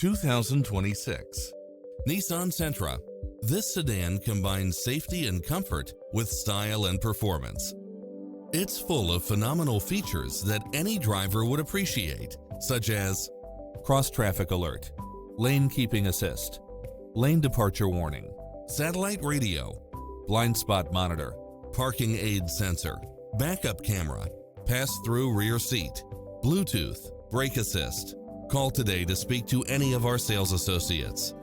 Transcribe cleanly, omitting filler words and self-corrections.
2026 Nissan Sentra. This sedan combines safety and comfort with style and performance. It's full of phenomenal features that any driver would appreciate, such as cross-traffic alert, lane keeping assist, lane departure warning, satellite radio, blind spot monitor, parking aid sensor, backup camera, pass-through rear seat, Bluetooth, brake assist. Call today to speak to any of our sales associates.